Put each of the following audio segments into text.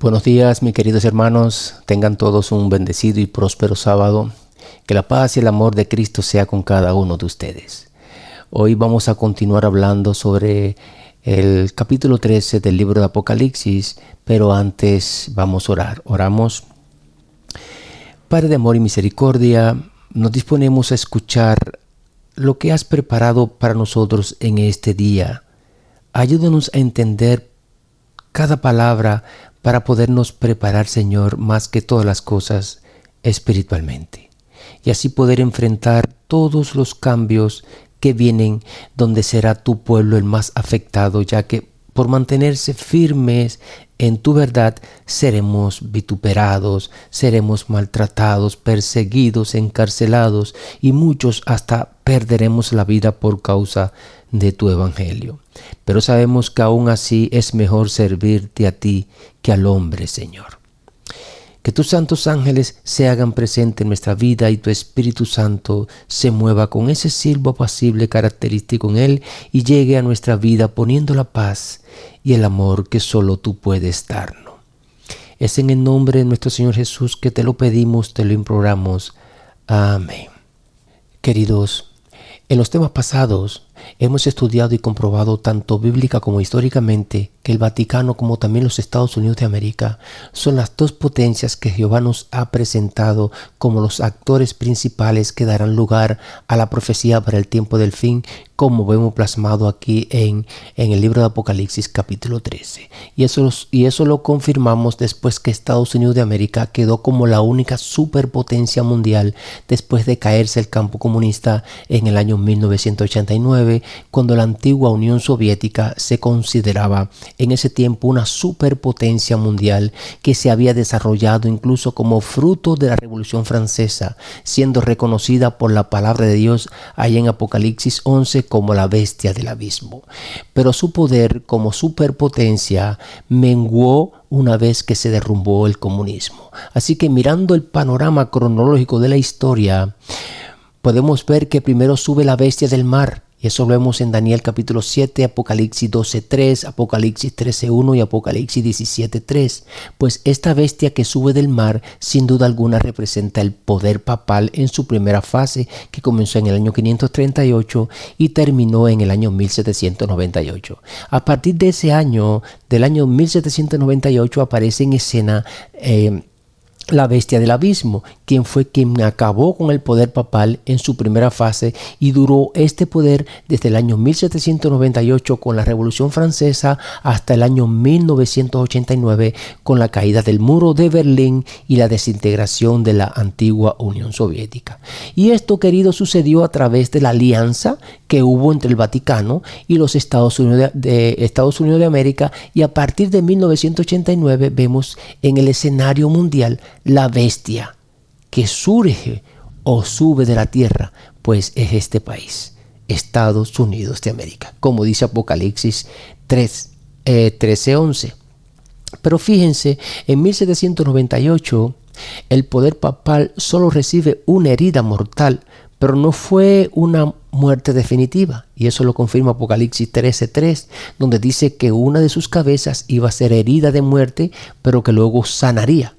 Buenos días, mis queridos hermanos. Tengan todos un bendecido y próspero sábado. Que la paz y el amor de Cristo sea con cada uno de ustedes. Hoy vamos a continuar hablando sobre el capítulo 13 del libro de Apocalipsis, pero antes vamos a orar. Oramos. Padre de amor y misericordia, nos disponemos a escuchar lo que has preparado para nosotros en este día. Ayúdanos a entender cada palabra para podernos preparar, Señor, más que todas las cosas espiritualmente. Y así poder enfrentar todos los cambios que vienen, donde será tu pueblo el más afectado, ya que por mantenerse firmes en tu verdad seremos vituperados, seremos maltratados, perseguidos, encarcelados y muchos hasta perderemos la vida por causa de tu evangelio. Pero sabemos que aún así es mejor servirte a ti que al hombre, Señor. Que tus santos ángeles se hagan presentes en nuestra vida y tu Espíritu Santo se mueva con ese silbo apacible característico en él y llegue a nuestra vida poniendo la paz y el amor que solo tú puedes darnos. Es en el nombre de nuestro Señor Jesús que te lo pedimos, te lo imploramos. Amén. Queridos, en los temas pasados hemos estudiado y comprobado tanto bíblica como históricamente que el Vaticano como también los Estados Unidos de América son las dos potencias que Jehová nos ha presentado como los actores principales que darán lugar a la profecía para el tiempo del fin, como vemos plasmado aquí en el libro de Apocalipsis capítulo 13. Y eso lo confirmamos después que Estados Unidos de América quedó como la única superpotencia mundial después de caerse el campo comunista en el año 1989, cuando la antigua Unión Soviética se consideraba en ese tiempo una superpotencia mundial que se había desarrollado incluso como fruto de la Revolución Francesa, siendo reconocida por la palabra de Dios allá en Apocalipsis 11 como la bestia del abismo. Pero su poder como superpotencia menguó una vez que se derrumbó el comunismo. Así que mirando el panorama cronológico de la historia, podemos ver que primero sube la bestia del mar. Y eso lo vemos en Daniel capítulo 7, Apocalipsis 12:3, Apocalipsis 13:1 y Apocalipsis 17:3. Pues esta bestia que sube del mar, sin duda alguna representa el poder papal en su primera fase, que comenzó en el año 538 y terminó en el año 1798. A partir de ese año, del año 1798, aparece en escena la bestia del abismo, quien fue quien acabó con el poder papal en su primera fase y duró este poder desde el año 1798 con la Revolución Francesa hasta el año 1989 con la caída del muro de Berlín y la desintegración de la antigua Unión Soviética. Y esto, querido, sucedió a través de la alianza que hubo entre el Vaticano y los Estados Unidos de América, y a partir de 1989 vemos en el escenario mundial la bestia que surge o sube de la tierra, pues es este país, Estados Unidos de América, como dice Apocalipsis 13:11. Pero fíjense, en 1798 el poder papal solo recibe una herida mortal, pero no fue una muerte definitiva. Y eso lo confirma Apocalipsis 13:3, donde dice que una de sus cabezas iba a ser herida de muerte, pero que luego sanaría.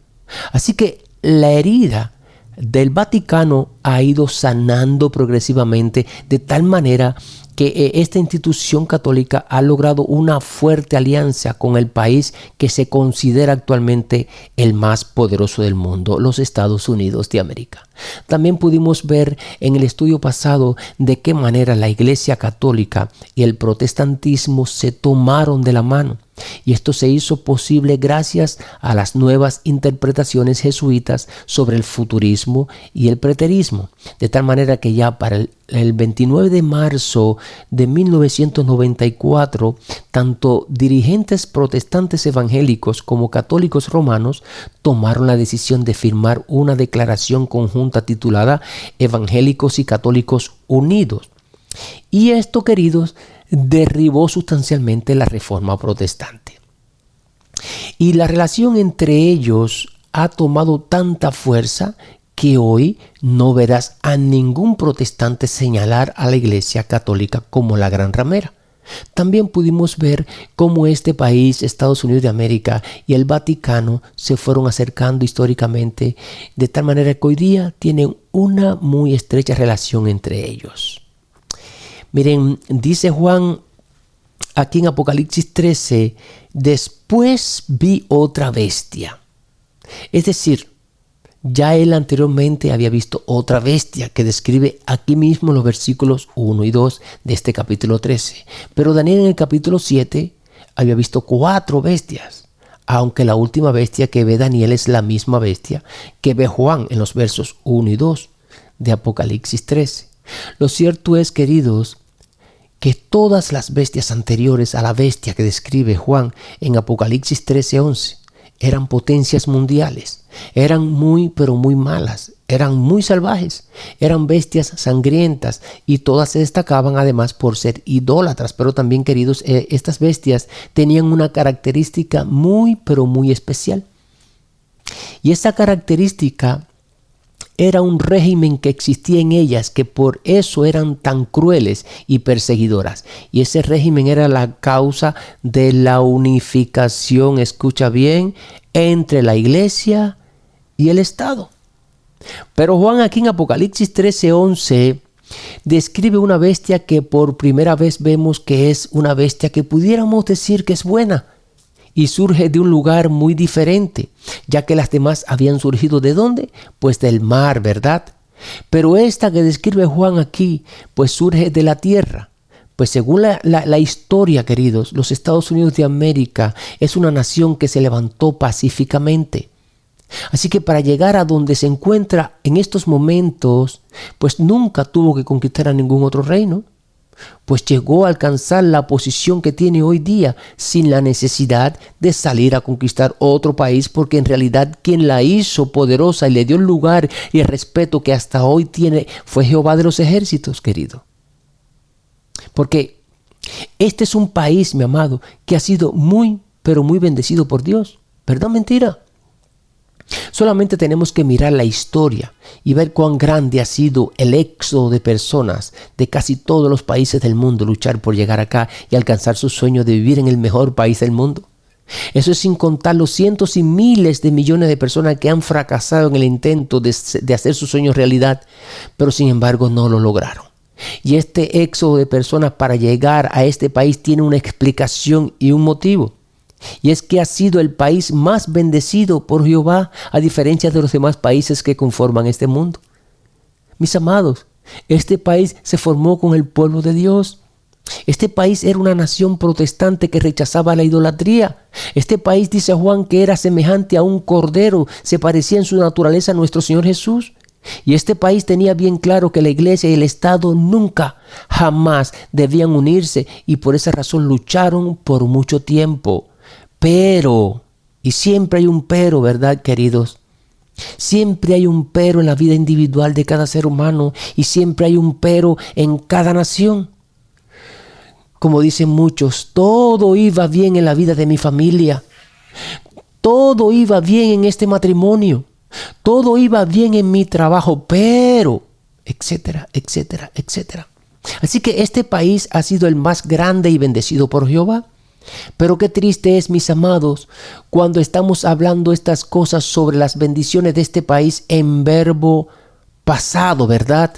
Así que la herida del Vaticano ha ido sanando progresivamente de tal manera que esta institución católica ha logrado una fuerte alianza con el país que se considera actualmente el más poderoso del mundo, los Estados Unidos de América. También pudimos ver en el estudio pasado de qué manera la Iglesia Católica y el protestantismo se tomaron de la mano. Y esto se hizo posible gracias a las nuevas interpretaciones jesuitas sobre el futurismo y el preterismo. De tal manera que ya para el 29 de marzo de 1994, tanto dirigentes protestantes evangélicos como católicos romanos tomaron la decisión de firmar una declaración conjunta titulada Evangélicos y Católicos Unidos. Y esto, queridos, derribó sustancialmente la reforma protestante. Y la relación entre ellos ha tomado tanta fuerza que hoy no verás a ningún protestante señalar a la Iglesia Católica como la gran ramera. También pudimos ver cómo este país, Estados Unidos de América, y el Vaticano se fueron acercando históricamente, de tal manera que hoy día tienen una muy estrecha relación entre ellos. Miren, dice Juan aquí en Apocalipsis 13, después vi otra bestia. Es decir, ya él anteriormente había visto otra bestia que describe aquí mismo los versículos 1 y 2 de este capítulo 13. Pero Daniel en el capítulo 7 había visto 4 bestias, aunque la última bestia que ve Daniel es la misma bestia que ve Juan en los versos 1 y 2 de Apocalipsis 13. Lo cierto es, queridos, que todas las bestias anteriores a la bestia que describe Juan en Apocalipsis 13:11 eran potencias mundiales, eran muy pero muy malas, eran muy salvajes, eran bestias sangrientas y todas se destacaban además por ser idólatras. Pero también, queridos, estas bestias tenían una característica muy pero muy especial. Y esa característica era un régimen que existía en ellas, que por eso eran tan crueles y perseguidoras. Y ese régimen era la causa de la unificación, escucha bien, entre la iglesia y el Estado. Pero Juan aquí en Apocalipsis 13:11 describe una bestia que por primera vez vemos que es una bestia que pudiéramos decir que es buena. Y surge de un lugar muy diferente, ya que las demás habían surgido ¿de dónde? Pues del mar, ¿verdad? Pero esta que describe Juan aquí, pues surge de la tierra. Pues según la historia, queridos, los Estados Unidos de América es una nación que se levantó pacíficamente. Así que para llegar a donde se encuentra en estos momentos, pues nunca tuvo que conquistar a ningún otro reino. Pues llegó a alcanzar la posición que tiene hoy día sin la necesidad de salir a conquistar otro país, porque en realidad quien la hizo poderosa y le dio el lugar y el respeto que hasta hoy tiene fue Jehová de los ejércitos, querido. Porque este es un país, mi amado, que ha sido muy, pero muy bendecido por Dios. ¿Verdad o mentira? Solamente tenemos que mirar la historia y ver cuán grande ha sido el éxodo de personas de casi todos los países del mundo, luchar por llegar acá y alcanzar su sueño de vivir en el mejor país del mundo. Eso es sin contar los cientos y miles de millones de personas que han fracasado en el intento de hacer sus sueños realidad, pero sin embargo no lo lograron. Y este éxodo de personas para llegar a este país tiene una explicación y un motivo. Y es que ha sido el país más bendecido por Jehová, a diferencia de los demás países que conforman este mundo. Mis amados, este país se formó con el pueblo de Dios. Este país era una nación protestante que rechazaba la idolatría. Este país, dice Juan, que era semejante a un cordero, se parecía en su naturaleza a nuestro Señor Jesús. Y este país tenía bien claro que la iglesia y el Estado nunca, jamás debían unirse, y por esa razón lucharon por mucho tiempo. Pero, y siempre hay un pero, ¿verdad, queridos? Siempre hay un pero en la vida individual de cada ser humano, y siempre hay un pero en cada nación. Como dicen muchos, todo iba bien en la vida de mi familia. Todo iba bien en este matrimonio. Todo iba bien en mi trabajo, pero, etcétera, etcétera, etcétera. Así que este país ha sido el más grande y bendecido por Jehová. Pero qué triste es, mis amados, cuando estamos hablando estas cosas sobre las bendiciones de este país en verbo pasado, ¿verdad?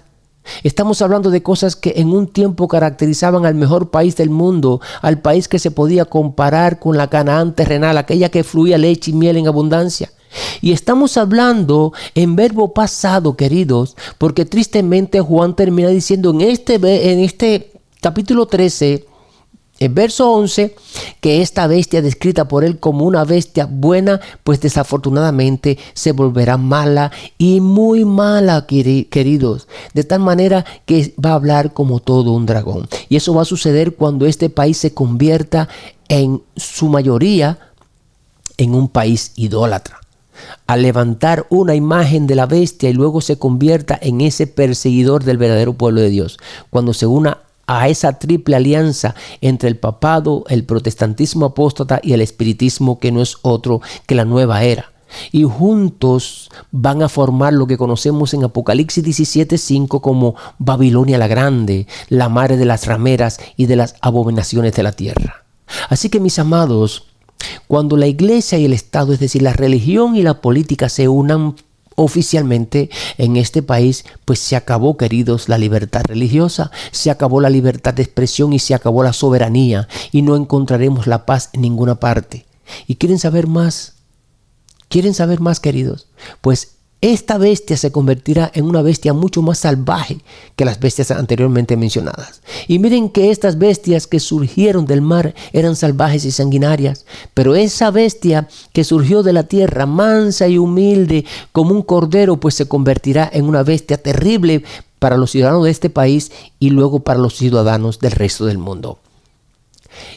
Estamos hablando de cosas que en un tiempo caracterizaban al mejor país del mundo, al país que se podía comparar con la Canaán terrenal, aquella que fluía leche y miel en abundancia. Y estamos hablando en verbo pasado, queridos, porque tristemente Juan termina diciendo en este capítulo 13, en verso 11, que esta bestia descrita por él como una bestia buena, pues desafortunadamente se volverá mala y muy mala, queridos. De tal manera que va a hablar como todo un dragón. Y eso va a suceder cuando este país se convierta en su mayoría en un país idólatra. Al levantar una imagen de la bestia y luego se convierta en ese perseguidor del verdadero pueblo de Dios. Cuando se una a esa triple alianza entre el papado, el protestantismo apóstata y el espiritismo, que no es otro que la nueva era. y juntos van a formar lo que conocemos en Apocalipsis 17:5 como Babilonia la Grande, la madre de las rameras y de las abominaciones de la tierra. Así que, mis amados, cuando la iglesia y el Estado, es decir, la religión y la política, se unan oficialmente en este país, pues se acabó, queridos, la libertad religiosa, se acabó la libertad de expresión y se acabó la soberanía, y no encontraremos la paz en ninguna parte. ¿Y quieren saber más? ¿Quieren saber más, queridos? Pues esta bestia se convertirá en una bestia mucho más salvaje que las bestias anteriormente mencionadas. Y miren que estas bestias que surgieron del mar eran salvajes y sanguinarias, pero esa bestia que surgió de la tierra, mansa y humilde como un cordero, pues se convertirá en una bestia terrible para los ciudadanos de este país y luego para los ciudadanos del resto del mundo.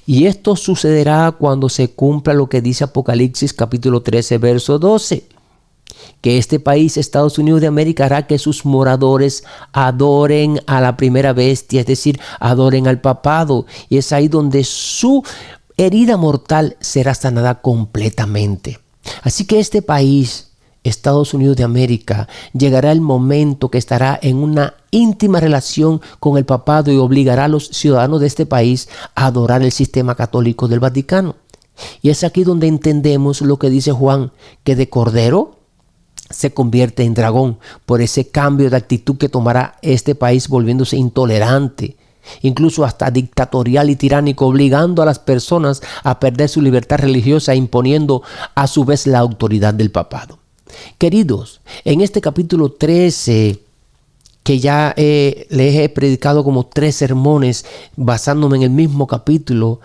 Y esto sucederá cuando se cumpla lo que dice Apocalipsis capítulo 13, verso 12. Que este país, Estados Unidos de América, hará que sus moradores adoren a la primera bestia, es decir, adoren al papado. Y es ahí donde su herida mortal será sanada completamente. Así que este país, Estados Unidos de América, llegará el momento que estará en una íntima relación con el papado y obligará a los ciudadanos de este país a adorar el sistema católico del Vaticano. Y es aquí donde entendemos lo que dice Juan, que de cordero se convierte en dragón por ese cambio de actitud que tomará este país, volviéndose intolerante, incluso hasta dictatorial y tiránico, obligando a las personas a perder su libertad religiosa, imponiendo a su vez la autoridad del papado. Queridos, en este capítulo 13, que ya les he predicado como 3 sermones basándome en el mismo capítulo,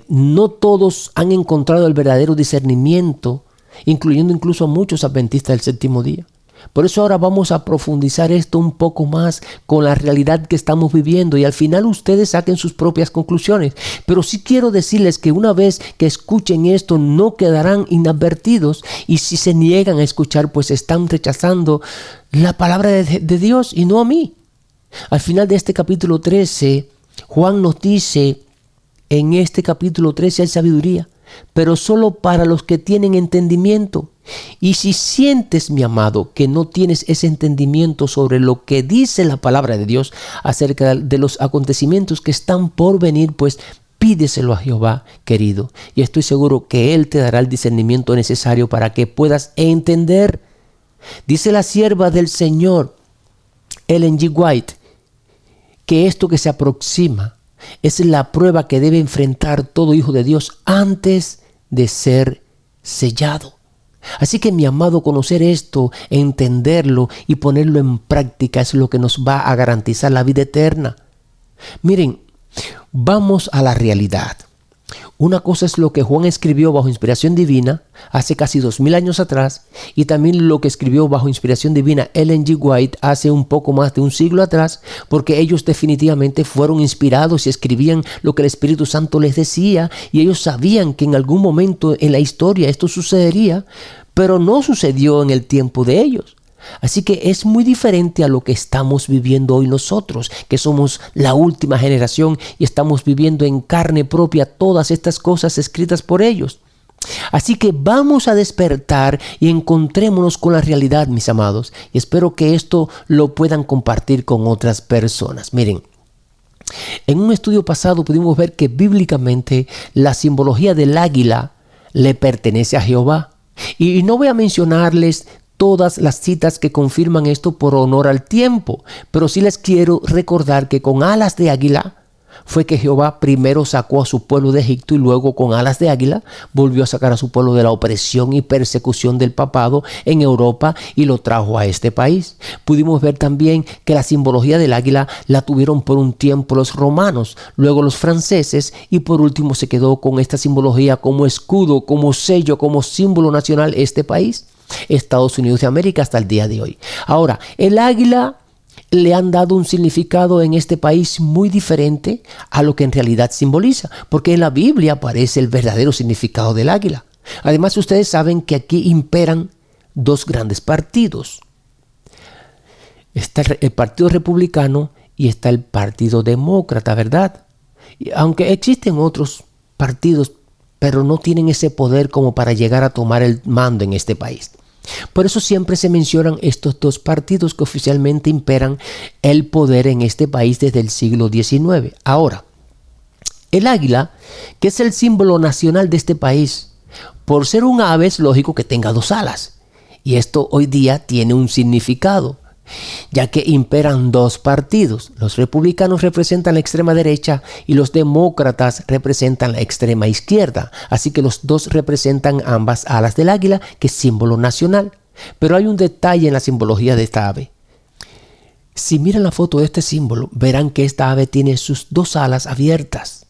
no todos han encontrado el verdadero discernimiento, incluyendo incluso a muchos adventistas del séptimo día. Por eso ahora vamos a profundizar esto un poco más con la realidad que estamos viviendo y al final ustedes saquen sus propias conclusiones. Pero sí quiero decirles que una vez que escuchen esto no quedarán inadvertidos, y si se niegan a escuchar, pues están rechazando la palabra de Dios y no a mí. Al final de este capítulo 13, Juan nos dice, en este capítulo 13 hay sabiduría, pero solo para los que tienen entendimiento. Y si sientes, mi amado, que no tienes ese entendimiento sobre lo que dice la palabra de Dios acerca de los acontecimientos que están por venir, pues pídeselo a Jehová, querido, y estoy seguro que Él te dará el discernimiento necesario para que puedas entender. Dice la sierva del Señor, Ellen G. White, que esto que se aproxima es la prueba que debe enfrentar todo hijo de Dios antes de ser sellado. Así que, mi amado, conocer esto, entenderlo y ponerlo en práctica es lo que nos va a garantizar la vida eterna. Miren, vamos a la realidad. Una cosa es lo que Juan escribió bajo inspiración divina hace casi 2000 años atrás, y también lo que escribió bajo inspiración divina Ellen G. White hace un poco más de un siglo atrás, porque ellos definitivamente fueron inspirados y escribían lo que el Espíritu Santo les decía, y ellos sabían que en algún momento en la historia esto sucedería, pero no sucedió en el tiempo de ellos. Así que es muy diferente a lo que estamos viviendo hoy nosotros, que somos la última generación y estamos viviendo en carne propia todas estas cosas escritas por ellos. Así que vamos a despertar y encontrémonos con la realidad, mis amados, y espero que esto lo puedan compartir con otras personas. Miren, en un estudio pasado pudimos ver que bíblicamente la simbología del águila le pertenece a Jehová. Y no voy a mencionarles todas las citas que confirman esto por honor al tiempo, pero sí les quiero recordar que con alas de águila fue que Jehová primero sacó a su pueblo de Egipto, y luego con alas de águila volvió a sacar a su pueblo de la opresión y persecución del papado en Europa y lo trajo a este país. Pudimos ver también que la simbología del águila la tuvieron por un tiempo los romanos, luego los franceses, y por último se quedó con esta simbología como escudo, como sello, como símbolo nacional este país, Estados Unidos de América, hasta el día de hoy. Ahora, el águila le han dado un significado en este país muy diferente a lo que en realidad simboliza, porque en la Biblia aparece el verdadero significado del águila. Además, ustedes saben que aquí imperan 2 grandes partidos. Está el Partido Republicano y está el Partido Demócrata, ¿verdad? Y aunque existen otros partidos pero no tienen ese poder como para llegar a tomar el mando en este país. Por eso siempre se mencionan estos dos partidos que oficialmente imperan el poder en este país desde el siglo XIX. Ahora, el águila, que es el símbolo nacional de este país, por ser un ave es lógico que tenga dos alas. Y esto hoy día tiene un significado, ya que imperan dos partidos. Los republicanos representan la extrema derecha y los demócratas representan la extrema izquierda. Así que los dos representan ambas alas del águila, que es símbolo nacional. Pero hay un detalle en la simbología de esta ave. Si miran la foto de este símbolo, verán que esta ave tiene sus dos alas abiertas,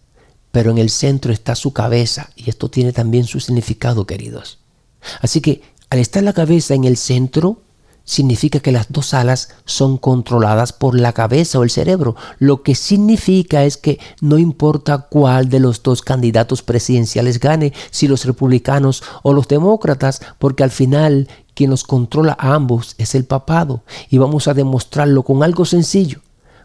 pero en el centro está su cabeza, y esto tiene también su significado, queridos. Así que al estar la cabeza en el centro, significa que las dos alas son controladas por la cabeza o el cerebro. Lo que significa es que no importa cuál de los dos candidatos presidenciales gane, si los republicanos o los demócratas, porque al final quien los controla a ambos es el papado. Y vamos a demostrarlo con algo sencillo,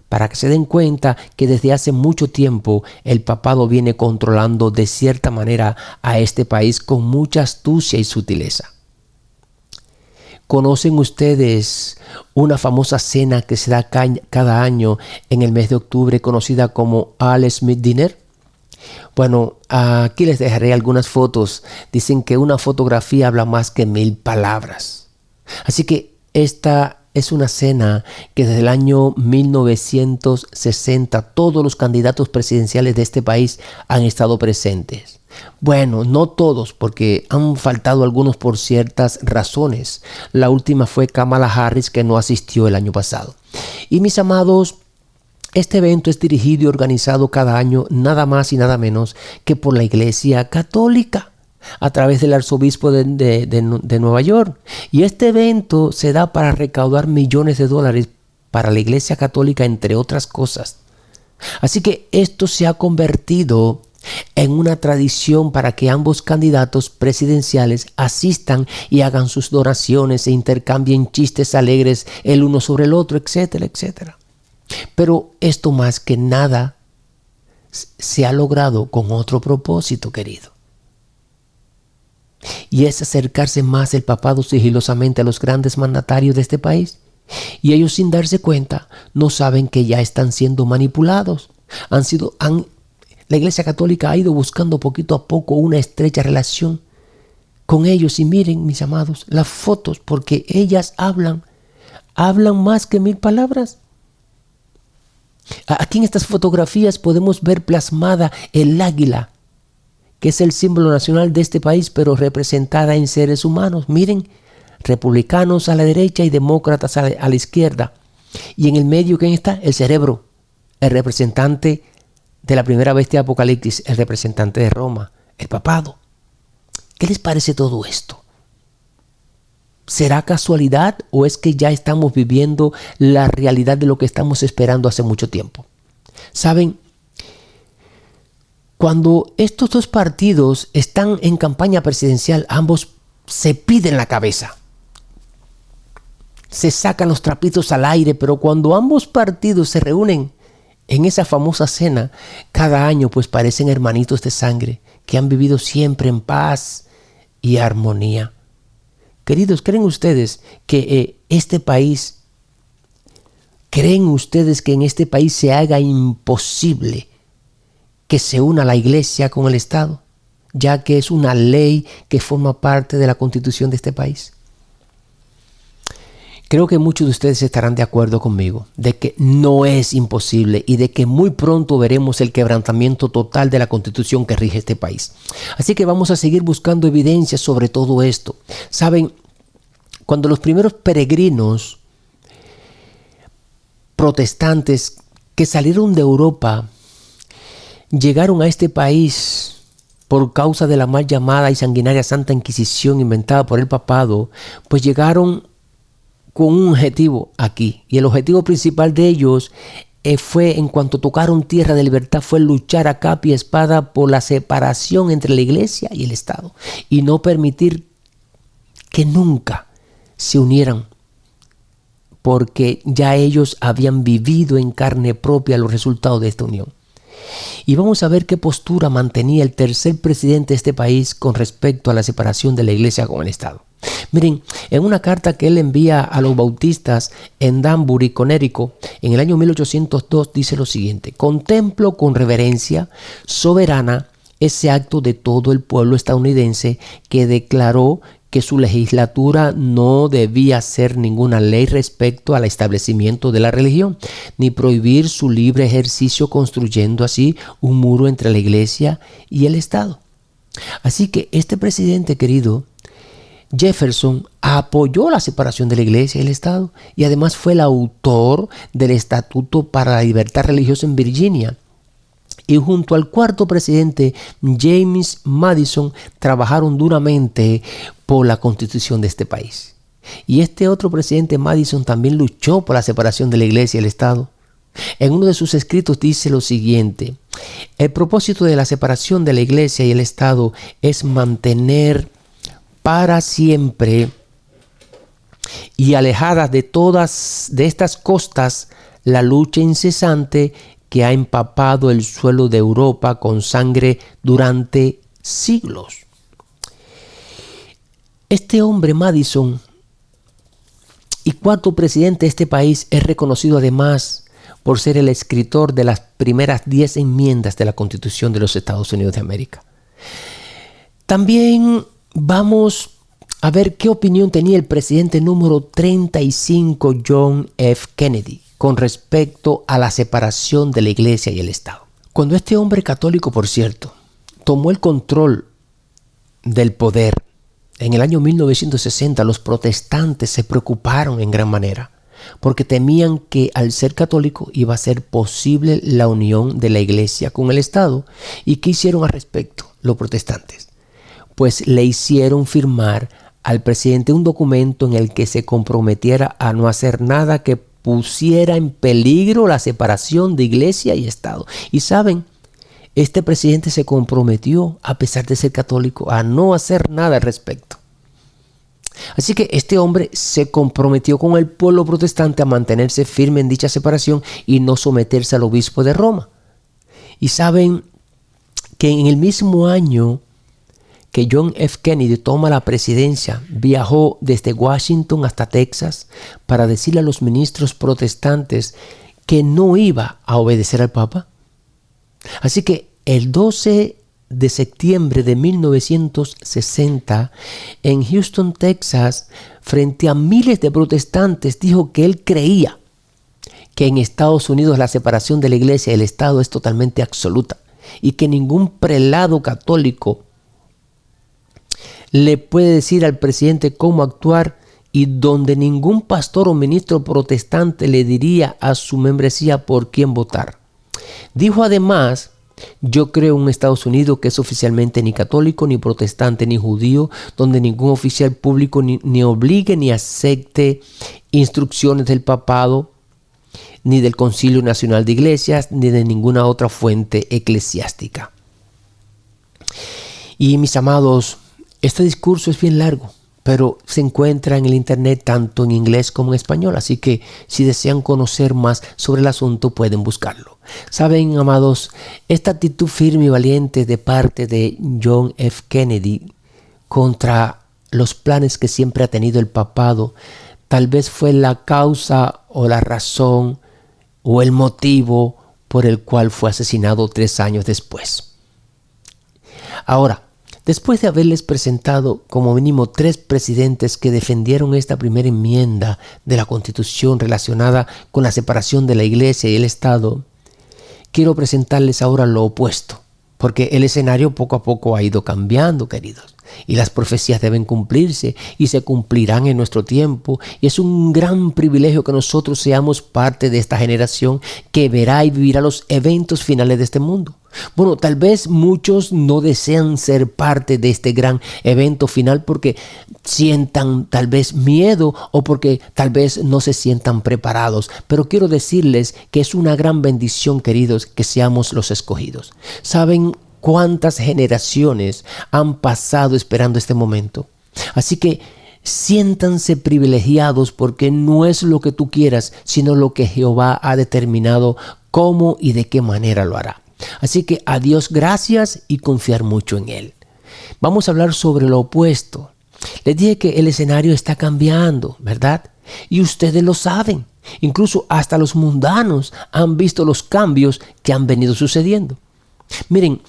para que se den cuenta que desde hace mucho tiempo el papado viene controlando de cierta manera a este país con mucha astucia y sutileza. ¿Conocen ustedes una famosa cena que se da cada año en el mes de octubre conocida como All Smith Dinner? Bueno, aquí les dejaré algunas fotos. Dicen que una fotografía habla más que 1000 palabras. Así que esta es una cena que desde el año 1960 todos los candidatos presidenciales de este país han estado presentes. Bueno, no todos, porque han faltado algunos por ciertas razones. La última fue Kamala Harris, que no asistió el año pasado. Y mis amados, este evento es dirigido y organizado cada año nada más y nada menos que por la Iglesia Católica, a través del arzobispo de Nueva York. Y este evento se da para recaudar millones de dólares para la Iglesia Católica, entre otras cosas. Así que esto se ha convertido en una tradición para que ambos candidatos presidenciales asistan y hagan sus donaciones e intercambien chistes alegres el uno sobre el otro, etcétera, etcétera. Pero esto más que nada se ha logrado con otro propósito, querido. Y es acercarse más el papado sigilosamente a los grandes mandatarios de este país. Y ellos, sin darse cuenta, no saben que ya están siendo manipulados. La Iglesia Católica ha ido buscando poquito a poco una estrecha relación con ellos. Y miren, mis amados, las fotos, porque ellas hablan más que 1000 palabras. Aquí en estas fotografías podemos ver plasmada el águila, que es el símbolo nacional de este país, pero representada en seres humanos. Miren, republicanos a la derecha y demócratas a la izquierda. Y en el medio, ¿quién está? El cerebro, el representante de la primera bestia de Apocalipsis, el representante de Roma, el papado. ¿Qué les parece todo esto? ¿Será casualidad o es que ya estamos viviendo la realidad de lo que estamos esperando hace mucho tiempo? ¿Saben? Cuando estos dos partidos están en campaña presidencial, ambos se piden la cabeza. Se sacan los trapitos al aire, pero cuando ambos partidos se reúnen en esa famosa cena cada año, pues parecen hermanitos de sangre que han vivido siempre en paz y armonía. Queridos, ¿creen ustedes que creen ustedes que en este país se haga imposible que se una la Iglesia con el Estado, ya que es una ley que forma parte de la Constitución de este país? Creo que muchos de ustedes estarán de acuerdo conmigo de que no es imposible y de que muy pronto veremos el quebrantamiento total de la Constitución que rige este país. Así que vamos a seguir buscando evidencias sobre todo esto. Saben, cuando los primeros peregrinos protestantes que salieron de Europa llegaron a este país por causa de la mal llamada y sanguinaria Santa Inquisición inventada por el papado, pues llegaron con un objetivo aquí. Y el objetivo principal de ellos fue, en cuanto tocaron tierra de libertad, fue luchar a capa y espada por la separación entre la Iglesia y el Estado. Y no permitir que nunca se unieran, porque ya ellos habían vivido en carne propia los resultados de esta unión. Y vamos a ver qué postura mantenía el tercer presidente de este país con respecto a la separación de la iglesia con el Estado. Miren, en una carta que él envía a los bautistas en Danbury, Connecticut, en el año 1802, dice lo siguiente: contemplo con reverencia soberana ese acto de todo el pueblo estadounidense que declaró que su legislatura no debía hacer ninguna ley respecto al establecimiento de la religión, ni prohibir su libre ejercicio, construyendo así un muro entre la iglesia y el Estado. Así que este presidente querido, Jefferson, apoyó la separación de la iglesia y el Estado, y además fue el autor del Estatuto para la Libertad Religiosa en Virginia. Y junto al cuarto presidente, James Madison, trabajaron duramente por la constitución de este país. Y este otro presidente, Madison, también luchó por la separación de la iglesia y el Estado. En uno de sus escritos dice lo siguiente: el propósito de la separación de la iglesia y el Estado es mantener para siempre y alejadas de todas de estas costas la lucha incesante que ha empapado el suelo de Europa con sangre durante siglos. Este hombre, Madison, y cuarto presidente de este país, es reconocido además por ser el escritor de las primeras 10 enmiendas de la Constitución de los Estados Unidos de América. También vamos a ver qué opinión tenía el presidente número 35, John F. Kennedy, con respecto a la separación de la iglesia y el Estado. Cuando este hombre católico, por cierto, tomó el control del poder en el año 1960, los protestantes se preocuparon en gran manera porque temían que al ser católico iba a ser posible la unión de la iglesia con el Estado. ¿Y qué hicieron al respecto los protestantes? Pues le hicieron firmar al presidente un documento en el que se comprometiera a no hacer nada que pusiera en peligro la separación de iglesia y Estado. Y saben, este presidente se comprometió, a pesar de ser católico, a no hacer nada al respecto. Así que este hombre se comprometió con el pueblo protestante a mantenerse firme en dicha separación y no someterse al obispo de Roma. Y saben que en el mismo año que John F. Kennedy toma la presidencia, viajó desde Washington hasta Texas para decirle a los ministros protestantes que no iba a obedecer al Papa. Así que el 12 de septiembre de 1960, en Houston, Texas, frente a miles de protestantes, dijo que él creía que en Estados Unidos la separación de la iglesia y el Estado es totalmente absoluta y que ningún prelado católico le puede decir al presidente cómo actuar, y donde ningún pastor o ministro protestante le diría a su membresía por quién votar. Dijo además: yo creo en un Estados Unidos que es oficialmente ni católico, ni protestante, ni judío, donde ningún oficial público ni obligue ni acepte instrucciones del papado, ni del Concilio Nacional de Iglesias, ni de ninguna otra fuente eclesiástica. Y mis amados, este discurso es bien largo, pero se encuentra en el internet tanto en inglés como en español, así que si desean conocer más sobre el asunto pueden buscarlo. Saben, amados, esta actitud firme y valiente de parte de John F. Kennedy contra los planes que siempre ha tenido el papado, tal vez fue la causa o la razón o el motivo por el cual fue asesinado 3 años después. Ahora, después de haberles presentado como mínimo 3 presidentes que defendieron esta primera enmienda de la Constitución relacionada con la separación de la iglesia y el Estado, quiero presentarles ahora lo opuesto, porque el escenario poco a poco ha ido cambiando, queridos, y las profecías deben cumplirse y se cumplirán en nuestro tiempo, y es un gran privilegio que nosotros seamos parte de esta generación que verá y vivirá los eventos finales de este mundo. Bueno, tal vez muchos no desean ser parte de este gran evento final porque sientan tal vez miedo o porque tal vez no se sientan preparados. Pero quiero decirles que es una gran bendición, queridos, que seamos los escogidos. ¿Saben cuántas generaciones han pasado esperando este momento? Así que siéntanse privilegiados porque no es lo que tú quieras, sino lo que Jehová ha determinado cómo y de qué manera lo hará. Así que a Dios gracias y confiar mucho en Él. Vamos a hablar sobre lo opuesto. Les dije que el escenario está cambiando, ¿verdad? Y ustedes lo saben. Incluso hasta los mundanos han visto los cambios que han venido sucediendo. Miren,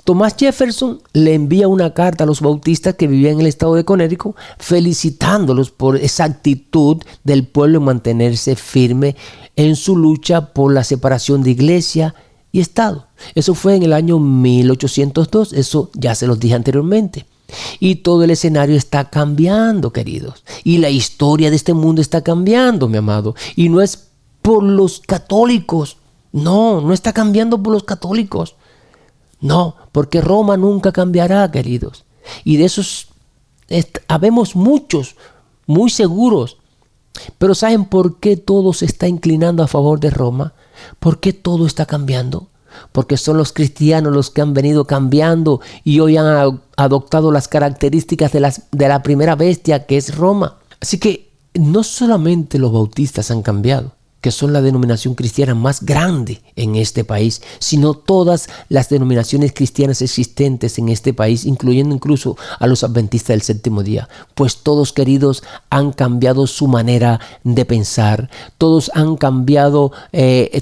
Thomas Jefferson le envía una carta a los bautistas que vivían en el estado de Connecticut, felicitándolos por esa actitud del pueblo en mantenerse firme en su lucha por la separación de iglesia y estado. Eso fue en el año 1802, eso ya se los dije anteriormente. Y todo el escenario está cambiando, queridos. Y la historia de este mundo está cambiando, mi amado. Y no es por los católicos. No está cambiando por los católicos. No, porque Roma nunca cambiará, queridos. Y de esos habemos muchos, muy seguros. Pero ¿saben por qué todo se está inclinando a favor de Roma? ¿Por qué todo está cambiando? Porque son los cristianos los que han venido cambiando y hoy han adoptado las características de la primera bestia, que es Roma. Así que no solamente los bautistas han cambiado, que son la denominación cristiana más grande en este país, sino todas las denominaciones cristianas existentes en este país, incluyendo incluso a los adventistas del séptimo día. Pues todos, queridos, han cambiado su manera de pensar, todos han cambiado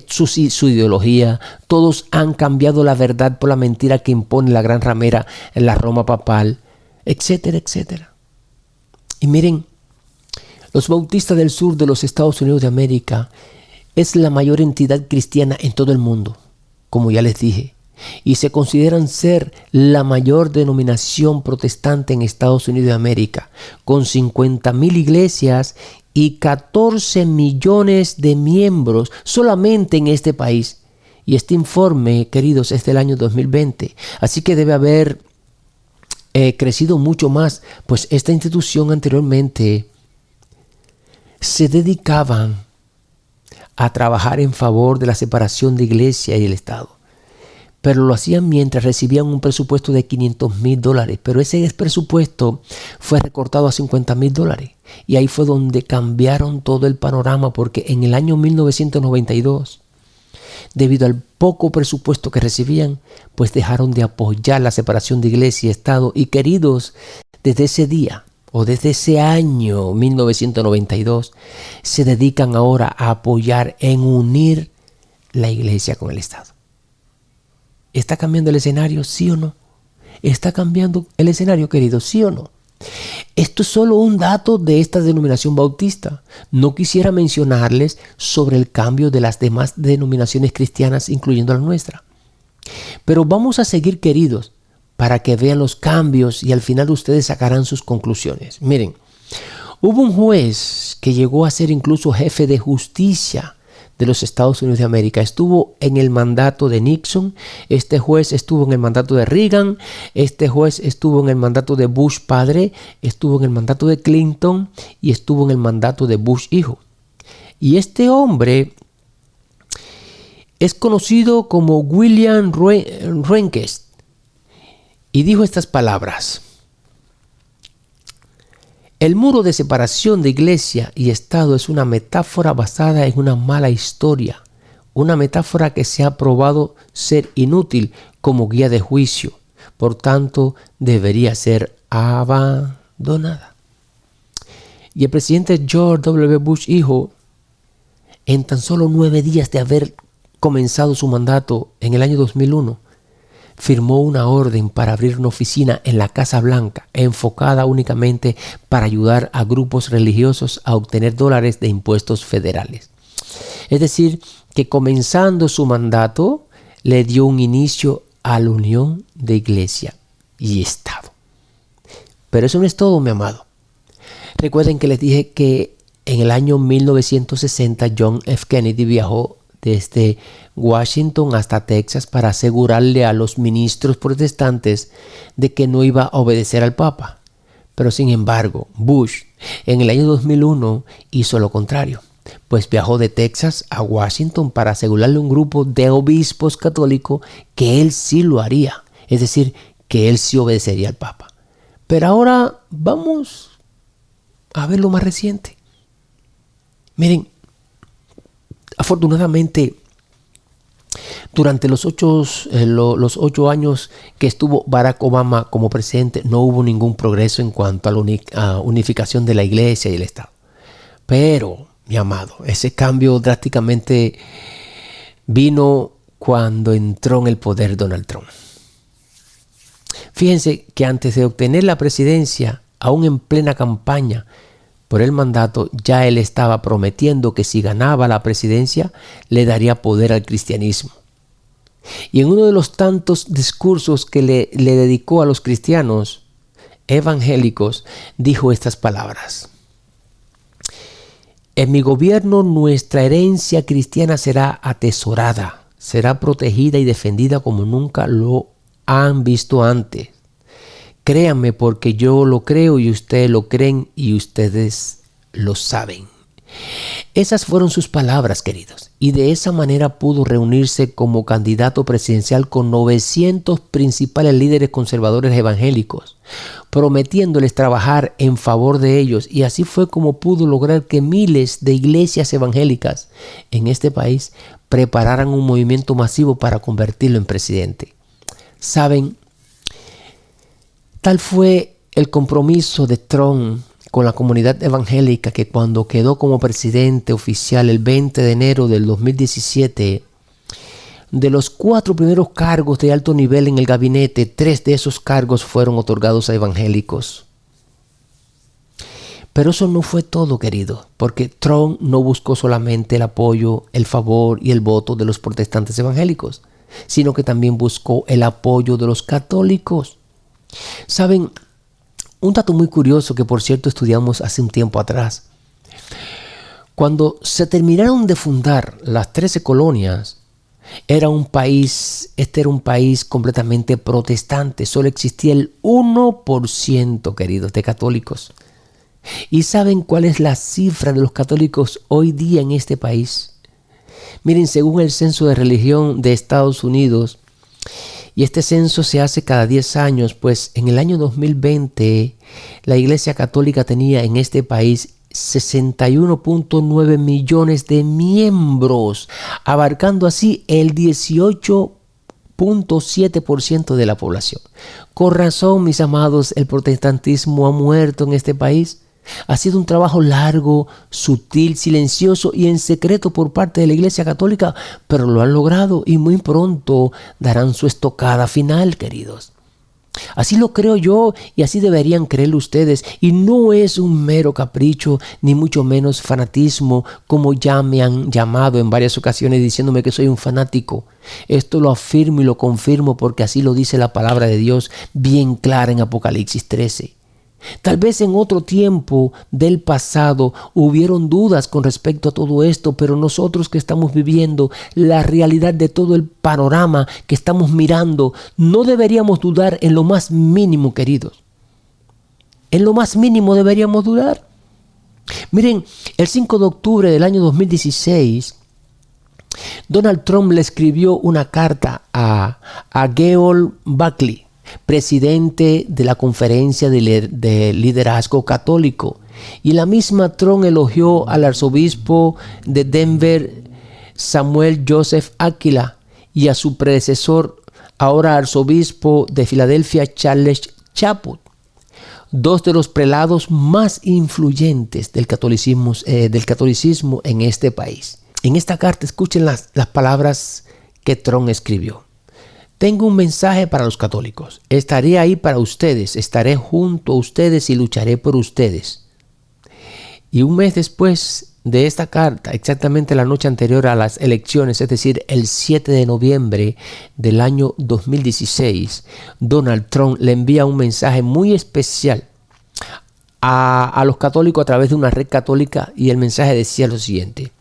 su ideología, todos han cambiado la verdad por la mentira que impone la gran ramera en la Roma papal, etcétera, etcétera. Y miren, los bautistas del sur de los Estados Unidos de América es la mayor entidad cristiana en todo el mundo, como ya les dije, y se consideran ser la mayor denominación protestante en Estados Unidos de América, con 50,000 iglesias y 14 millones de miembros solamente en este país. Y este informe, queridos, es del año 2020, así que debe haber crecido mucho más, pues esta institución anteriormente se dedicaban a trabajar en favor de la separación de iglesia y el Estado. Pero lo hacían mientras recibían un presupuesto de $500,000. Pero ese presupuesto fue recortado a $50,000. Y ahí fue donde cambiaron todo el panorama, porque en el año 1992, debido al poco presupuesto que recibían, pues dejaron de apoyar la separación de iglesia y Estado. Y queridos, desde ese día, o desde ese año 1992, se dedican ahora a apoyar en unir la iglesia con el Estado. ¿Está cambiando el escenario, sí o no? ¿Está cambiando el escenario, querido, sí o no? Esto es solo un dato de esta denominación bautista. No quisiera mencionarles sobre el cambio de las demás denominaciones cristianas, incluyendo la nuestra. Pero vamos a seguir, queridos, para que vean los cambios y al final ustedes sacarán sus conclusiones. Miren, hubo un juez que llegó a ser incluso jefe de justicia de los Estados Unidos de América. Estuvo en el mandato de Nixon, este juez estuvo en el mandato de Reagan, este juez estuvo en el mandato de Bush padre, estuvo en el mandato de Clinton y estuvo en el mandato de Bush hijo. Y este hombre es conocido como William Rehnquist. Y dijo estas palabras: el muro de separación de iglesia y Estado es una metáfora basada en una mala historia, una metáfora que se ha probado ser inútil como guía de juicio, por tanto debería ser abandonada. Y el presidente George W. Bush hijo, en tan solo 9 días de haber comenzado su mandato en el año 2001, firmó una orden para abrir una oficina en la Casa Blanca enfocada únicamente para ayudar a grupos religiosos a obtener dólares de impuestos federales. Es decir, que comenzando su mandato le dio un inicio a la unión de iglesia y Estado. Pero eso no es todo, mi amado. Recuerden que les dije que en el año 1960 John F. Kennedy viajó desde Washington hasta Texas para asegurarle a los ministros protestantes de que no iba a obedecer al Papa. Pero sin embargo, Bush en el año 2001 hizo lo contrario, pues viajó de Texas a Washington para asegurarle a un grupo de obispos católicos que él sí lo haría, es decir, que él sí obedecería al Papa. Pero ahora vamos a ver lo más reciente. Miren, afortunadamente, Durante los 8 años que estuvo Barack Obama como presidente, no hubo ningún progreso en cuanto a la unificación de la iglesia y el Estado. Pero, mi amado, ese cambio drásticamente vino cuando entró en el poder Donald Trump. Fíjense que antes de obtener la presidencia, aún en plena campaña por el mandato, ya él estaba prometiendo que si ganaba la presidencia, le daría poder al cristianismo. Y en uno de los tantos discursos que le dedicó a los cristianos evangélicos, dijo estas palabras: en mi gobierno nuestra herencia cristiana será atesorada, será protegida y defendida como nunca lo han visto antes. Créanme, porque yo lo creo y ustedes lo creen y ustedes lo saben. Esas fueron sus palabras, queridos, y de esa manera pudo reunirse como candidato presidencial con 900 principales líderes conservadores evangélicos, prometiéndoles trabajar en favor de ellos, y así fue como pudo lograr que miles de iglesias evangélicas en este país prepararan un movimiento masivo para convertirlo en presidente. Saben, tal fue el compromiso de Trump con la comunidad evangélica que cuando quedó como presidente oficial el 20 de enero del 2017, de los 4 primeros cargos de alto nivel en el gabinete, 3 de esos cargos fueron otorgados a evangélicos. Pero eso no fue todo, querido, porque Trump no buscó solamente el apoyo, el favor y el voto de los protestantes evangélicos, sino que también buscó el apoyo de los católicos. Saben, un dato muy curioso que por cierto estudiamos hace un tiempo atrás. Cuando se terminaron de fundar las 13 colonias, este era un país completamente protestante. Solo existía el 1%, queridos, de católicos. ¿Y saben cuál es la cifra de los católicos hoy día en este país? Miren, según el Censo de Religión de Estados Unidos, y este censo se hace cada 10 años, pues en el año 2020 la Iglesia Católica tenía en este país 61.9 millones de miembros, abarcando así el 18.7% de la población. Con razón, mis amados, el protestantismo ha muerto en este país. Ha sido un trabajo largo, sutil, silencioso y en secreto por parte de la Iglesia Católica, pero lo han logrado y muy pronto darán su estocada final, queridos. Así lo creo yo y así deberían creerlo ustedes, y no es un mero capricho ni mucho menos fanatismo, como ya me han llamado en varias ocasiones diciéndome que soy un fanático. Esto lo afirmo y lo confirmo porque así lo dice la palabra de Dios bien clara en Apocalipsis 13. Tal vez en otro tiempo del pasado hubieron dudas con respecto a todo esto, pero nosotros que estamos viviendo la realidad de todo el panorama que estamos mirando, no deberíamos dudar en lo más mínimo, queridos. En lo más mínimo deberíamos dudar. Miren, el 5 de octubre del año 2016, Donald Trump le escribió una carta a George Buckley, presidente de la Conferencia de Liderazgo Católico, y la misma Trump elogió al arzobispo de Denver, Samuel Joseph Aquila, y a su predecesor, ahora arzobispo de Filadelfia, Charles Chaput, 2 de los prelados más influyentes del catolicismo en este país. En esta carta escuchen las palabras que Trump escribió. Tengo un mensaje para los católicos. Estaré ahí para ustedes, estaré junto a ustedes y lucharé por ustedes. Y un mes después de esta carta, exactamente la noche anterior a las elecciones, es decir, el 7 de noviembre del año 2016, Donald Trump le envía un mensaje muy especial a los católicos a través de una red católica, y el mensaje decía lo siguiente: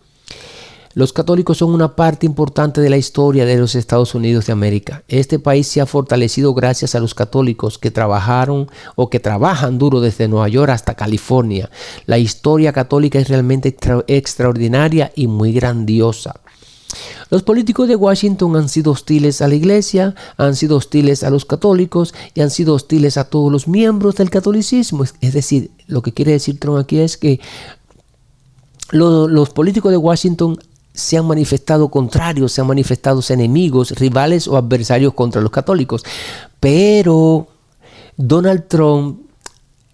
los católicos son una parte importante de la historia de los Estados Unidos de América. Este país se ha fortalecido gracias a los católicos que trabajan duro desde Nueva York hasta California. La historia católica es realmente extraordinaria y muy grandiosa. Los políticos de Washington han sido hostiles a la iglesia, han sido hostiles a los católicos y han sido hostiles a todos los miembros del catolicismo. Es decir, lo que quiere decir Trump aquí es que los políticos de Washington se han manifestado contrarios, se han manifestado enemigos, rivales o adversarios contra los católicos. Pero Donald Trump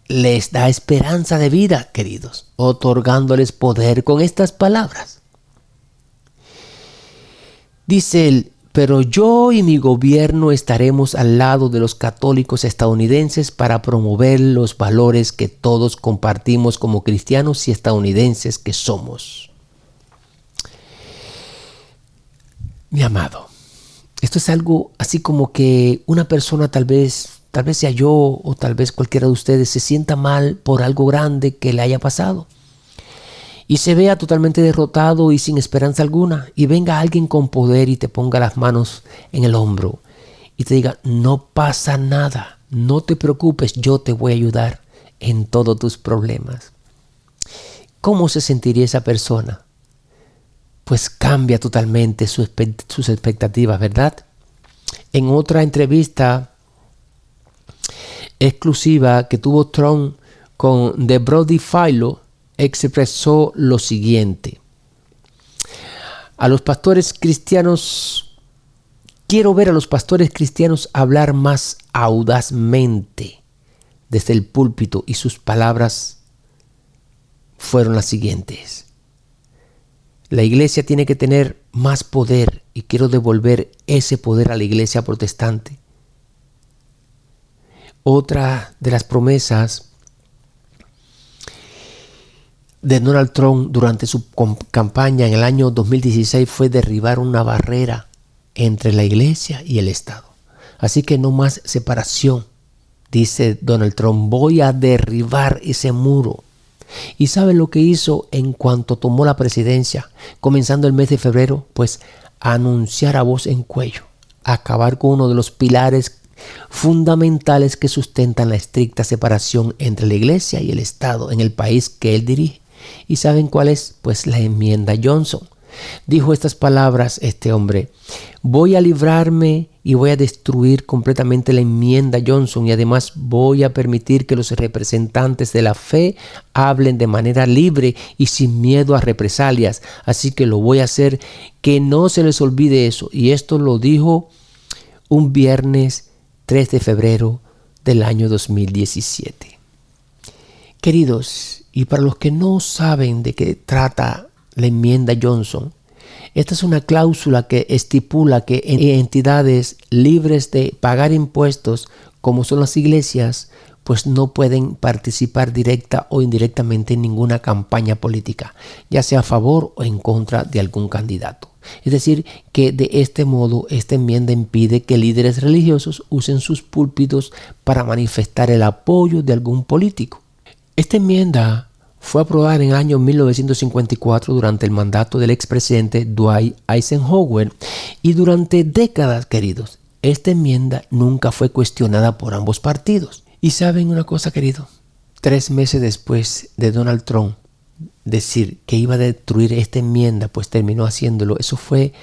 les da esperanza de vida, queridos, otorgándoles poder con estas palabras. Dice él: pero yo y mi gobierno estaremos al lado de los católicos estadounidenses para promover los valores que todos compartimos como cristianos y estadounidenses que somos. Mi amado, esto es algo así como que una persona tal vez sea yo o tal vez cualquiera de ustedes se sienta mal por algo grande que le haya pasado y se vea totalmente derrotado y sin esperanza alguna, y venga alguien con poder y te ponga las manos en el hombro y te diga: no pasa nada, no te preocupes, yo te voy a ayudar en todos tus problemas. ¿Cómo se sentiría esa persona? Pues cambia totalmente sus expectativas, ¿verdad? En otra entrevista exclusiva que tuvo Trump con The Brody Philo, expresó lo siguiente: quiero ver a los pastores cristianos hablar más audazmente desde el púlpito, y sus palabras fueron las siguientes: la iglesia tiene que tener más poder y quiero devolver ese poder a la iglesia protestante. Otra de las promesas de Donald Trump durante su campaña en el año 2016 fue derribar una barrera entre la iglesia y el Estado. Así que no más separación, dice Donald Trump. Voy a derribar ese muro. ¿Y sabe lo que hizo en cuanto tomó la presidencia, comenzando el mes de febrero? Pues anunciar a voz en cuello, acabar con uno de los pilares fundamentales que sustentan la estricta separación entre la iglesia y el Estado en el país que él dirige. ¿Y saben cuál es? Pues la enmienda Johnson. Dijo estas palabras este hombre: voy a librarme y voy a destruir completamente la enmienda Johnson, y además voy a permitir que los representantes de la fe hablen de manera libre y sin miedo a represalias. Así que lo voy a hacer, que no se les olvide eso. Y esto lo dijo un viernes 3 de febrero del año 2017. Queridos, y para los que no saben de qué trata la enmienda Johnson, esta es una cláusula que estipula que entidades libres de pagar impuestos, como son las iglesias, pues no pueden participar directa o indirectamente en ninguna campaña política, ya sea a favor o en contra de algún candidato. Es decir, que de este modo esta enmienda impide que líderes religiosos usen sus púlpitos para manifestar el apoyo de algún político. Esta enmienda fue aprobada en el año 1954 durante el mandato del expresidente Dwight Eisenhower, y durante décadas, queridos, esta enmienda nunca fue cuestionada por ambos partidos. Y saben una cosa, querido, 3 meses después de Donald Trump decir que iba a destruir esta enmienda, pues terminó haciéndolo. Eso fue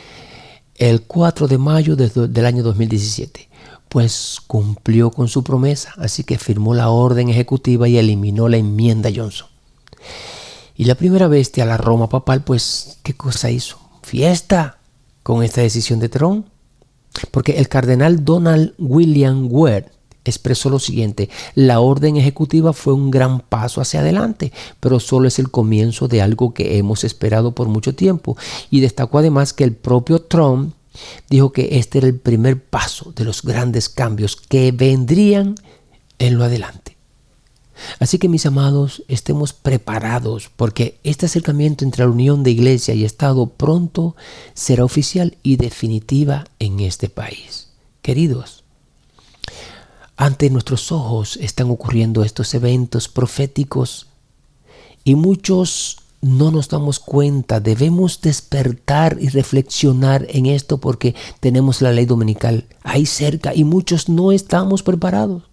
el 4 de mayo del año 2017. Pues cumplió con su promesa, así que firmó la orden ejecutiva y eliminó la enmienda Johnson. Y la primera bestia, la Roma papal, pues ¿qué cosa hizo? Fiesta con esta decisión de Trump. Porque el cardenal Donald William Ward expresó lo siguiente: la orden ejecutiva fue un gran paso hacia adelante, pero solo es el comienzo de algo que hemos esperado por mucho tiempo. Y destacó además que el propio Trump dijo que este era el primer paso de los grandes cambios que vendrían en lo adelante. Así que, mis amados, estemos preparados, porque este acercamiento entre la unión de iglesia y Estado pronto será oficial y definitiva en este país. Queridos, ante nuestros ojos están ocurriendo estos eventos proféticos y muchos no nos damos cuenta. Debemos despertar y reflexionar en esto, porque tenemos la ley dominical ahí cerca y muchos no estamos preparados.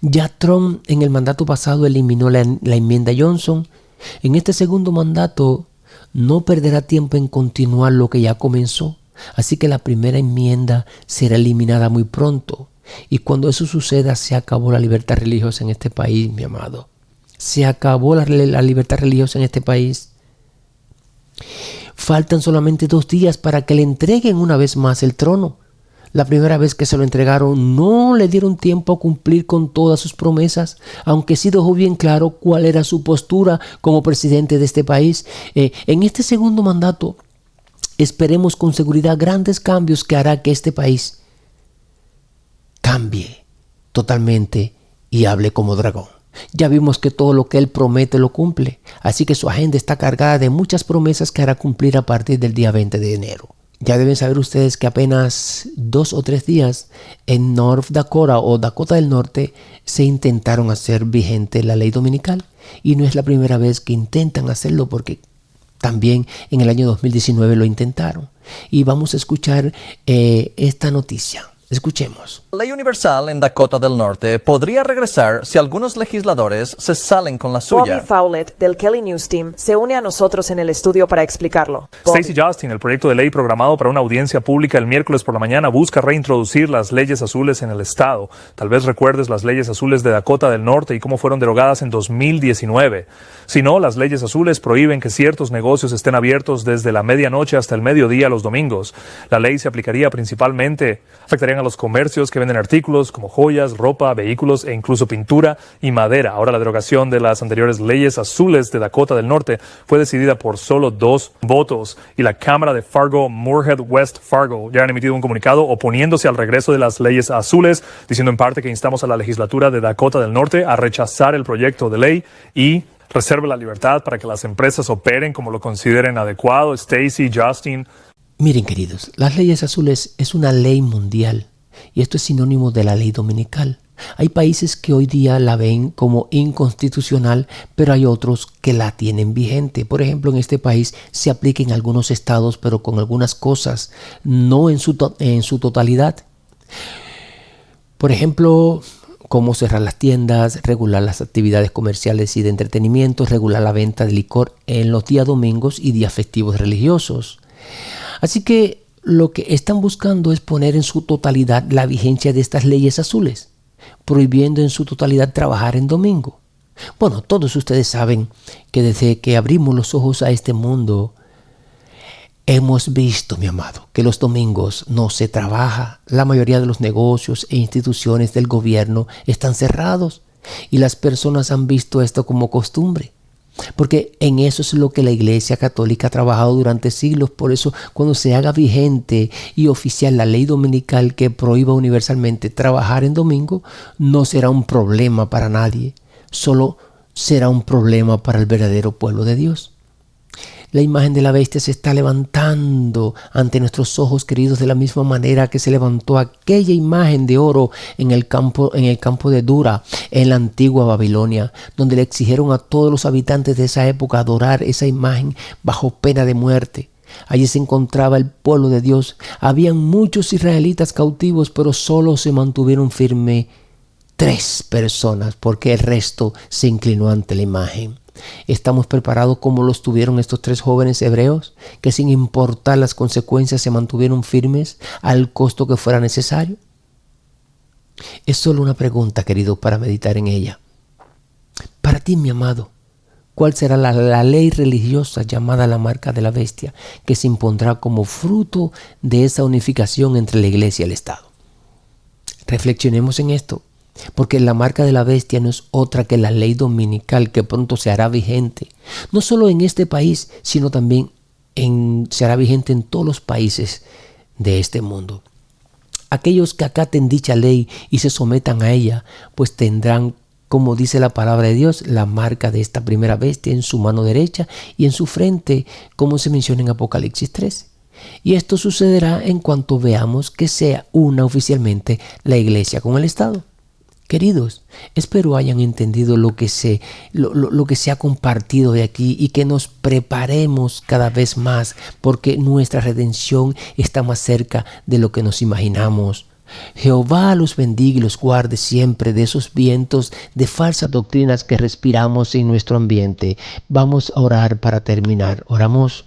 Ya Trump en el mandato pasado eliminó la enmienda Johnson. En este segundo mandato no perderá tiempo en continuar lo que ya comenzó. Así que la primera enmienda será eliminada muy pronto. Y cuando eso suceda, se acabó la libertad religiosa en este país, mi amado. Se acabó la libertad religiosa en este país. Faltan solamente 2 días para que le entreguen una vez más el trono. La primera vez que se lo entregaron no le dieron tiempo a cumplir con todas sus promesas, aunque sí dejó bien claro cuál era su postura como presidente de este país. En este segundo mandato esperemos con seguridad grandes cambios que hará que este país cambie totalmente y hable como dragón. Ya vimos que todo lo que él promete lo cumple, así que su agenda está cargada de muchas promesas que hará cumplir a partir del día 20 de enero. Ya deben saber ustedes que apenas 2 o 3 días en North Dakota o Dakota del Norte se intentaron hacer vigente la ley dominical. Y no es la primera vez que intentan hacerlo, porque también en el año 2019 lo intentaron. Y vamos a escuchar esta noticia. Escuchemos. La ley universal en Dakota del Norte podría regresar si algunos legisladores se salen con la suya. Bobby Fowlett, del Kelly News Team, se une a nosotros en el estudio para explicarlo. Stacey Justin, el proyecto de ley programado para una audiencia pública el miércoles por la mañana, busca reintroducir las leyes azules en el estado. Tal vez recuerdes las leyes azules de Dakota del Norte y cómo fueron derogadas en 2019. Si no, las leyes azules prohíben que ciertos negocios estén abiertos desde la medianoche hasta el mediodía los domingos. La ley se aplicaría principalmente, afectarían a los comercios que venden artículos como joyas, ropa, vehículos e incluso pintura y madera. Ahora, la derogación de las anteriores leyes azules de Dakota del Norte fue decidida por solo 2 votos, y la Cámara de Fargo-Moorhead West Fargo ya han emitido un comunicado oponiéndose al regreso de las leyes azules, diciendo en parte que instamos a la legislatura de Dakota del Norte a rechazar el proyecto de ley y reserve la libertad para que las empresas operen como lo consideren adecuado. Stacey, Justin. Miren, queridos, las leyes azules es una ley mundial. Y esto es sinónimo de la ley dominical. Hay países que hoy día la ven como inconstitucional, pero hay otros que la tienen vigente. Por ejemplo, en este país se aplica en algunos estados, pero con algunas cosas, no en su totalidad. Por ejemplo, cómo cerrar las tiendas, regular las actividades comerciales y de entretenimiento, regular la venta de licor en los días domingos y días festivos religiosos. Así que lo que están buscando es poner en su totalidad la vigencia de estas leyes azules, prohibiendo en su totalidad trabajar en domingo. Bueno, todos ustedes saben que desde que abrimos los ojos a este mundo, hemos visto, mi amado, que los domingos no se trabaja. La mayoría de los negocios e instituciones del gobierno están cerrados y las personas han visto esto como costumbre. Porque en eso es lo que la Iglesia Católica ha trabajado durante siglos. Por eso, cuando se haga vigente y oficial la ley dominical que prohíba universalmente trabajar en domingo, no será un problema para nadie. Solo será un problema para el verdadero pueblo de Dios. La imagen de la bestia se está levantando ante nuestros ojos, queridos, de la misma manera que se levantó aquella imagen de oro en el campo de Dura, en la antigua Babilonia, donde le exigieron a todos los habitantes de esa época adorar esa imagen bajo pena de muerte. Allí se encontraba el pueblo de Dios. Habían muchos israelitas cautivos, pero solo se mantuvieron firmes 3 personas, porque el resto se inclinó ante la imagen. ¿Estamos preparados como lo estuvieron estos 3 jóvenes hebreos, que sin importar las consecuencias se mantuvieron firmes al costo que fuera necesario? Es solo una pregunta, querido, para meditar en ella. Para ti, mi amado, ¿cuál será la ley religiosa llamada la marca de la bestia que se impondrá como fruto de esa unificación entre la iglesia y el Estado? Reflexionemos en esto. Porque la marca de la bestia no es otra que la ley dominical que pronto se hará vigente, no solo en este país, sino también se hará vigente en todos los países de este mundo. Aquellos que acaten dicha ley y se sometan a ella, pues tendrán, como dice la palabra de Dios, la marca de esta primera bestia en su mano derecha y en su frente, como se menciona en Apocalipsis 13. Y esto sucederá en cuanto veamos que sea una oficialmente la iglesia con el Estado. Queridos, espero hayan entendido lo que se ha compartido de aquí y que nos preparemos cada vez más, porque nuestra redención está más cerca de lo que nos imaginamos. Jehová los bendiga y los guarde siempre de esos vientos de falsas doctrinas que respiramos en nuestro ambiente. Vamos a orar para terminar. Oramos.